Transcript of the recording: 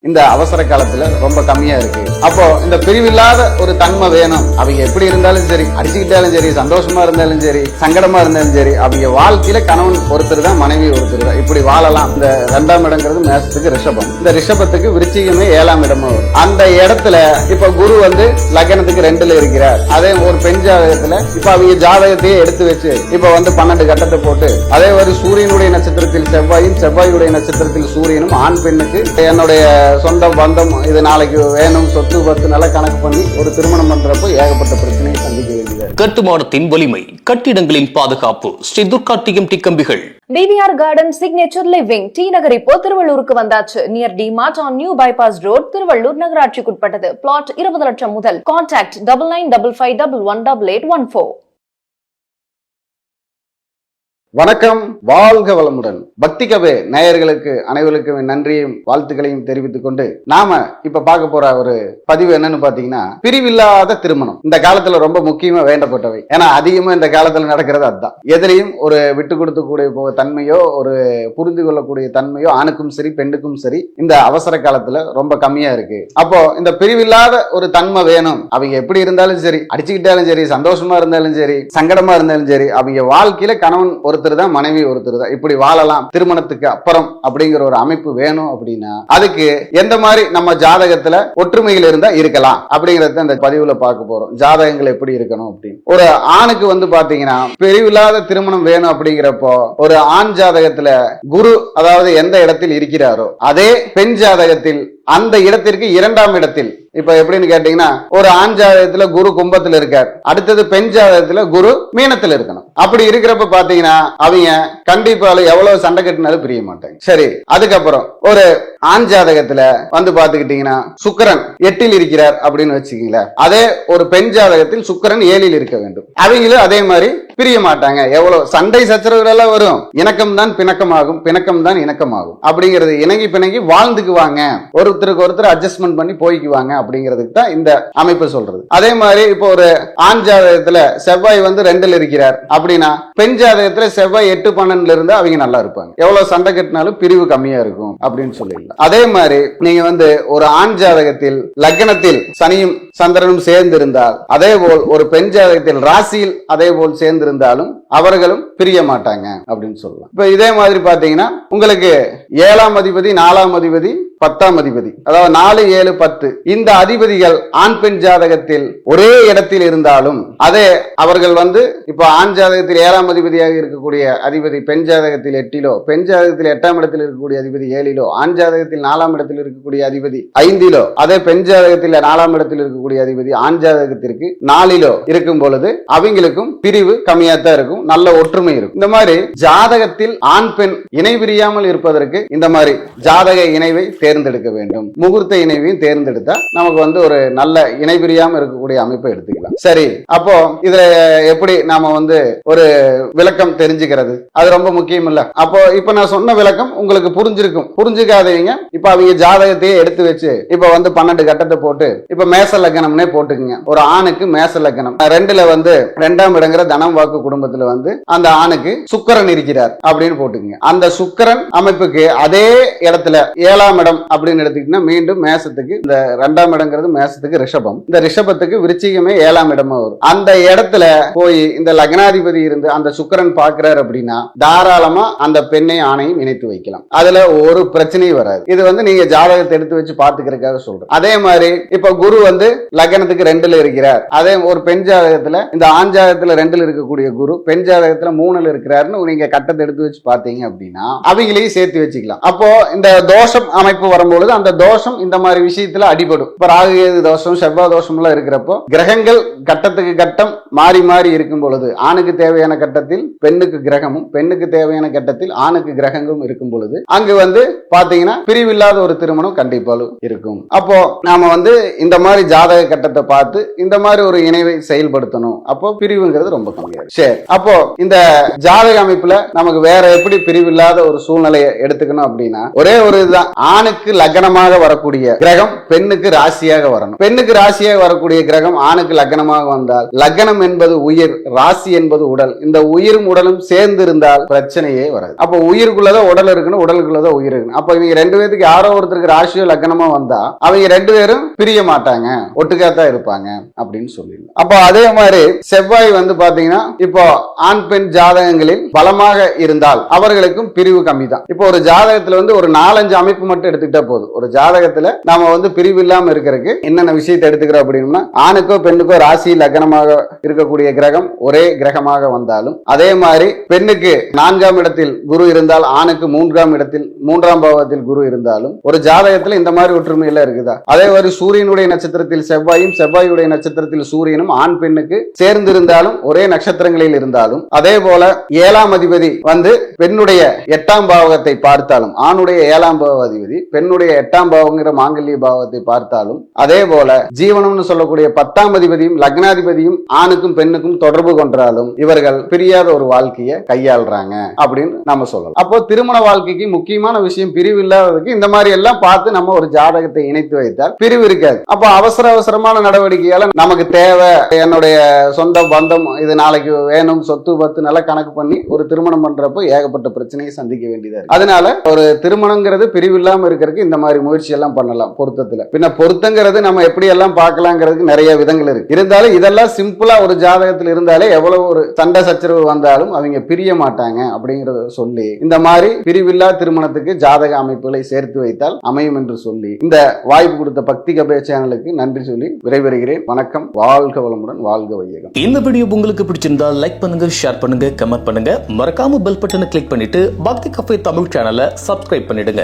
இந்த அவசர காலத்துல ரொம்ப கம்மியா இருக்கு. அப்போ இந்த பிரிவில்லாத ஒரு தன்மை வேணும். அவங்க எப்படி இருந்தாலும் சரி, அடிச்சுக்கிட்டாலும் சரி, சந்தோஷமா இருந்தாலும் சரி, சங்கடமா இருந்தாலும் சரி, அவங்க வாழ்க்கையில கணவன் ஒருத்தர் தான், மனைவி ஒருத்தர் தான், இப்படி வாழலாம். இந்த 2ஆம் இடங்கிறது மேசத்துக்கு ரிஷபம், இந்த ரிஷபத்துக்கு விருச்சிகமே 7ஆம் இடமா வரும். அந்த இடத்துல இப்ப குரு லக்னத்துக்கு 2ல இருக்கிறார். அதே ஒரு பெண் ஜாதகத்துல இப்ப அவங்க ஜாதகத்தையே எடுத்து வச்சு இப்ப 12 கட்டத்தை போட்டு, அதே மாதிரி சூரியனுடைய நட்சத்திரத்தில் செவ்வாயும், செவ்வாயுடைய நட்சத்திரத்தில் சூரியனும், ஆண் பெண்ணுக்கு என்னுடைய சொந்தம் பந்தம் இது நாளைக்கு வேணும், சொத்து பத்து நல்லா கணக்கு பண்ணி ஒரு திருமணம் பண்றப்போ ஏகப்பட்ட பிரச்சனையை சந்திக்க வேண்டியது. கட்டுமானத்தின் வலிமை, கட்டிடங்களின் பாதுகாப்பு. ஸ்ரீ துர்கா டிஎம்டி கம்பிகள். TVR garden signature living T Nagar இப்போ திருவள்ளூருக்கு வந்தாச்சு. Near DMart on new bypass road, Tiruvallur நகராட்சிக்குட்பட்டது. பிளாட் 20 லட்சம் முதல். கான்டாக்ட் 9955511814. வணக்கம், வாழ்க வளமுடன். பக்தி கபே நேயர்களுக்கு அனைவருக்கும் நன்றியும் வாழ்த்துக்களையும் தெரிவித்துக் கொண்டு நாம இப்ப பார்க்க போற ஒரு பதிவு என்னன்னு பாத்தீங்கன்னா, பிரிவில்லாத திருமணம் இந்த காலத்துல ரொம்ப முக்கியமா வேண்டப்பட்டவை. ஏன்னா அதிகமா இந்த காலத்துல நடக்கிறது அதுதான். எதிலையும் ஒரு விட்டு கொடுக்கக்கூடிய தன்மையோ, ஒரு புரிந்து கொள்ளக்கூடிய தன்மையோ ஆணுக்கும் சரி பெண்ணுக்கும் சரி இந்த அவசர காலத்துல ரொம்ப கம்மியா இருக்கு. அப்போ இந்த பிரிவில்லாத ஒரு தன்மை வேணும். அவங்க எப்படி இருந்தாலும் சரி, அடிச்சுக்கிட்டாலும் சரி, சந்தோஷமா இருந்தாலும் சரி, சங்கடமா இருந்தாலும் சரி, அவங்க வாழ்க்கையில கணவன் ஒருத்தர் தான், மனைவி ஒருத்தர் தான், இப்படி வாழலாம் திருமணத்துக்கு அப்புறம் அப்படிங்கிற ஒரு அமைப்பு வேணும். அப்படின்னா அதுக்கு எந்த மாதிரி நம்ம ஜாதகத்துல ஒற்றுமையில் இருந்தா இருக்கலாம் அப்படிங்கறத இந்த பதிவுல பார்க்க போறோம். ஜாதகங்கள் எப்படி இருக்கணும் அப்படின்னு. ஒரு ஆணுக்கு பாத்தீங்கன்னா பிரிவில்லாத திருமணம் வேணும் அப்படிங்கிறப்போ, ஒரு ஆண் ஜாதகத்துல குரு அதாவது எந்த இடத்தில் இருக்கிறாரோ அதே பெண் ஜாதகத்தில் அந்த இடத்திற்கு 2ஆம் இடத்தில், இப்ப எப்படின்னு கேட்டீங்கன்னா, ஒரு ஆண் ஜாதகத்துல குரு கும்பத்துல இருக்கார், அடுத்தது பெண் ஜாதகத்துல குரு மீனத்துல இருக்கணும். அப்படி இருக்கிறப்ப பாத்தீங்கன்னா அவங்க கண்டிப்பா எவ்வளவு சண்டை கட்டினாலும் பிரிய மாட்டாங்க. சரி, அதுக்கப்புறம் ஒரு ஆண் ஜாதகத்துல பாத்துக்கிட்டீங்கன்னா சுக்கிரன் 8ல் இருக்கிறார் அப்படின்னு வச்சுக்கீங்களேன். அதே ஒரு பெண் ஜாதகத்தில் சுக்கிரன் 7ல் இருக்க வேண்டும். அவங்களும் அதே மாதிரி பிரிய மாட்டாங்க. எவ்வளவு சண்டை சச்சரவுகள் எல்லாம் வரும், இணக்கம் தான் பிணக்கமாகும், பிணக்கம் தான் இணக்கமாகும் அப்படிங்கிறது. இணங்கி பிணங்கி வாழ்ந்துக்குவாங்க, ஒருத்தருக்கு ஒருத்தர் அட்ஜஸ்ட்மெண்ட் பண்ணி போய்க்குவாங்க அப்படிங்கிறதுக்கு தான் இந்த அமைப்பு சொல்றது. அதே மாதிரி இப்போ ஒரு ஆண் ஜாதகத்துல செவ்வாய் 2ல் இருக்கிறார் அப்படின்னா, பெண் ஜாதகத்துல செவ்வாய் 8, 12ல இருந்து அவங்க நல்லா இருப்பாங்க. எவ்வளவு சண்டை கட்டினாலும் பிரிவு கம்மியா இருக்கும் அப்படின்னு சொல்லலாம். அதே மாதிரி நீங்க ஒரு ஆண் ஜாதகத்தில் லக்னத்தில் சனியும் சந்திரனும் சேர்ந்திருந்தால், அதே போல் ஒரு பெண் ஜாதகத்தில் ராசியில் அதே போல் சேர்ந்திருந்தாலும் அவர்களும் பிரிய மாட்டாங்க அப்படின்னு சொல்லலாம். இப்ப இதே மாதிரி பாத்தீங்கன்னா உங்களுக்கு 7ஆம் அதிபதி, 4ஆம் அதிபதி, 10ஆம் அதிபதி, அதாவது 4, 7, 10 இந்த அதிபதிகள் ஆண் பெண் ஜாதகத்தில் ஒரே இடத்தில் இருந்தாலும், அதே அவர்கள் இப்ப ஆண் ஜாதகத்தில் 7ஆம் அதிபதியாக இருக்கக்கூடிய அதிபதி பெண் ஜாதகத்தில் 8லோ, பெண் ஜாதகத்தில் 8ஆம் இடத்தில் இருக்கக்கூடிய அதிபதி 7லோ, ஆண் ஜாதகத்தில் 4ஆம் இடத்தில் இருக்கக்கூடிய அதிபதி 5லோ, அதே பெண் ஜாதகத்தில் 4ஆம் இடத்தில் இருக்கக்கூடிய அதிபதி ஆண் ஜாதகத்திற்கு 4லோ இருக்கும் பொழுது அவங்களுக்கும் பிரிவு கம்மியா தான் இருக்கும், நல்ல ஒற்றுமை இருக்கும். இந்த மாதிரி ஜாதகத்தில் ஆண் பெண் இணை பிரியாமல் இருப்பதற்கு இந்த மாதிரி ஜாதக இணைவை தேர்ந்தெடுக்க வேண்டும். முகூர்த்த இணைவையும் தேர்ந்தெடுத்தா நமக்கு ஒரு நல்ல இணை பிரியாம இருக்கக்கூடிய அமைப்பை எடுத்துக்கலாம். சரி, அப்போ இதுல எப்படி நாம ஒரு விளக்கம் தெரிஞ்சுக்கிறது, அது ரொம்ப முக்கியம் இல்ல. அப்போ இப்ப நான் சொன்ன விளக்கம் உங்களுக்கு புரிஞ்சிருக்கும். புரிஞ்சுக்காதவங்க இப்ப அவங்க ஜாதகத்தையே எடுத்து வச்சு இப்ப 12 கட்டத்தை போட்டு இப்ப மேச லக்னம்னே போட்டுக்குங்க. ஒரு ஆணுக்கு மேச லக்னம் 2ல 2ஆம் இடங்கிற தனம் வாக்கு குடும்பத்துல அந்த ஆணுக்கு சுக்கிரன் இருக்கிறார் அப்படின்னு போட்டுக்குங்க. அந்த சுக்கிரன் அமைப்புக்கு அதே இடத்துல 7ஆம் இடம் அப்படின்னு எடுத்துக்கிட்டீங்கன்னா மீண்டும் மேசத்துக்கு, இந்த 2ஆம் இடங்கிறது மேசத்துக்கு ரிஷபம், இந்த ரிஷபத்துக்கு விருச்சிகமே 7ஆம் இடமா வரும். அந்த இடத்துல போய் இந்த லக்னாதிபதி இருந்து அந்த சுக்கிரன் பார்க்கிறார் அப்படின்னா தாராளமா அந்த பெண்ணை ஆணையும் இணைத்து வைக்கலாம். அதுல ஒரு பிரச்சனையும் வராது. இது நீங்க ஜாதகத்தை எடுத்து வச்சு பாத்துக்கிறதுக்காக சொல்றேன். அதே மாதிரி இப்ப குரு லக்னத்துக்கு 2ல இருக்கிறார். அதே ஒரு பெண் ஜாதகத்துல, இந்த ஆண் ஜாதகத்துல 2ல் இருக்கக்கூடிய குரு பெண் ஜாதகத்துல 3ல் இருக்கிறாருன்னு நீங்க கட்டத்தை எடுத்து வச்சு பாத்தீங்க அப்படின்னா அவங்களையும் சேர்த்து வச்சுக்கலாம். அப்போ இந்த தோஷம் அமைப்பு வரும்பொழுது அந்த தோஷம் இந்த மாதிரி விஷயத்துல அடிபடும். இப்ப ராகு கேது தோஷம், செவ்வாய் தோஷம் எல்லாம் இருக்கிறப்போ கிரகங்கள் கட்டத்துக்கு கட்டம் மாறி மாறி இருக்கும் பொழுது ஆணுக்கு தேவையான கட்டத்தில் பெண்ணுக்கு கிரகமும், பெண்ணுக்கு தேவையான கட்டத்தில் ஆணுக்கு கிரகங்களும் இருக்கும் பொழுது அங்கு பாத்தீங்கன்னா பிரிவில்லாத ஒரு திருமணம் கண்டிப்பாலும் இருக்கும். அப்போ நாம இந்த மாதிரி ஜாதக கட்டத்தை பார்த்து இந்த மாதிரி ஒரு இணைவை செயல்படுத்தணும். அப்போ பிரிவுங்கிறது ரொம்ப கம்மியா. சரி, அப்போ இந்த ஜாதக அமைப்புல நமக்கு வேற எப்படி பிரிவில்லாத ஒரு சூழ்நிலையை எடுத்துக்கணும் அப்படின்னா, ஒரே ஒரு இதுதான். ஆணுக்கு ஆணுக்கு லக்னமாக வரக்கூடிய கிரகம் பெண்ணுக்கு ராசியாக வரணும். பெண்ணுக்கு ராசியாக வரக்கூடிய கிரகம் ஆணுக்கு லக்னமாக வந்தால், லக்னம் என்பது உயிர், ராசி என்பது உடல். இந்த உயிரும் உடலும் சேர்ந்து இருந்தால் பிரச்சனையே வராது. அப்போ உயிருக்குள்ளதான் உடல் இருக்கணும், உடலுக்குள்ளதான் உயிர் இருக்கணும். அப்ப இவங்க ரெண்டு பேருக்கு யாரோ ஒருத்தருக்கு ராசியோ லக்னமா வந்தா அவங்க ரெண்டு பேரும் பிரிய மாட்டாங்க, ஒட்டுக்காத்தான் இருப்பாங்க அப்படின்னு சொல்லிடலாம். அப்போ அதே மாதிரி செவ்வாய் வந்து பாத்தீங்கன்னா இப்போ ஆண் பெண் ஜாதகங்களில் பலமாக இருந்தால் அவர்களுக்கும் பிரிவு கம்மி தான். இப்போ ஒரு ஜாதகத்துல வந்து ஒரு 4-5 அமைப்பு மட்டும் எடுத்துக்கிட்டா போதும். ஒரு ஜாதகத்துல நாம வந்து பிரிவு இல்லாம இருக்கிறதுக்கு என்னென்ன விஷயத்தை எடுத்துக்கிறோம் அப்படின்னா, ஆணுக்கோ பெண்ணுக்கோ ராசி லக்னமாக இருக்கக்கூடிய கிரகம் ஒரே கிரகமாக வந்தாலும், அதே மாதிரி பெண்ணுக்கு 4ஆம் இடத்தில் குரு இருந்தால் ஆணுக்கு 3ஆம் இடத்தில் 3ஆம் பாவத்தில் குரு இருந்தாலும் ஒரு ஜாதகத்துல இந்த மாதிரி ஒற்றுமை எல்லாம் இருக்குதா? அதே மாதிரி சூரியனுடைய நட்சத்திரத்தில் செவ்வாயும் செவ்வாயுடைய நட்சத்திரத்தில் சூரியனும் ஆண் பெண்ணுக்கு சேர்ந்திருந்தாலும் ஒரே நட்சத்திரங்களில் இருந்தாலும், அதே போல 7ஆம் அதிபதி வந்து பெண்ணுடைய 8ஆம் பாவகத்தை பார்த்தாலும், ஆணுடைய 7ஆம் பாவ அதிபதி பெண்ணுடைய 8ஆம் பாவங்கிற மாங்கல்ய பாவத்தை பார்த்தாலும், அதே போல ஜீவனம்னு சொல்லக்கூடிய 10ஆம் அதிபதியும் லக்னாதிபதியும் ஆணுக்கும் பெண்ணுக்கும் தொடர்பு கொண்டாலும் இவர்கள் பிரியாத ஒரு வாழ்க்கையை கையாளுறாங்க அப்படின்னு நம்ம சொல்லலாம். அப்போ திருமண வாழ்க்கைக்கு முக்கியமான விஷயம் பிரிவு இல்லாததுக்கு இந்த மாதிரி எல்லாம் பார்த்து நம்ம ஒரு ஜாதகத்தை இணைத்து வைத்தால் பிரிவு இருக்காது. அப்போ அவசரமான நடவடிக்கையால நமக்கு தேவை, என்னுடைய சொந்த பந்தம் இது நாளைக்கு வேணும், சொத்து பத்து நல்லா கணக்கு பண்ணி ஒரு திருமணம் பண்றப்போ ஏகப்பட்ட பிரச்சனையை சந்திக்க வேண்டியதா இருக்கு. அதனால ஒரு திருமணங்கிறது பிரிவு இல்லாம இருக்கிறதுக்கு இந்த மாதிரி முயற்சி எல்லாம் பண்ணலாம் பொருத்தத்துல. பின்ன பொருத்தங்கிறது நம்ம எப்படி எல்லாம் பார்க்கலாங்கிறதுக்கு நிறைய விதங்கள் இருக்கு. இருந்தாலும் இதெல்லாம் சிம்பிளா ஒரு ஜாதகத்தில் இருந்தாலே எவ்வளவு ஒரு சண்டை சச்சரவு வந்தாலும் அவங்க பிரிய மாட்டாங்க அப்படிங்கறத சொல்லி இந்த மாதிரி பிரிவில்லா திருமணத்துக்கு ஜாதக அமைப்புகளை சேர்த்து வைத்தால் அமையும் என்று சொல்லி இந்த வாய்ப்பு கொடுத்த பக்தி கபே சேனலுக்கு நன்றி சொல்லி விடைபெறுகிறேன். வணக்கம். வாழ்க வளமுடன், வாழ்க வையகம். இந்த வீடியோ உங்களுக்கு பிடிச்சிருந்தா லைக் பண்ணுங்க, ஷேர் பண்ணுங்க, கமெண்ட் பண்ணுங்க. மறக்காம பெல் பட்டனை கிளிக் பண்ணிட்டு பக்தி கஃபே தமிழ் சேனலை சப்ஸ்கிரைப் பண்ணிடுங்க.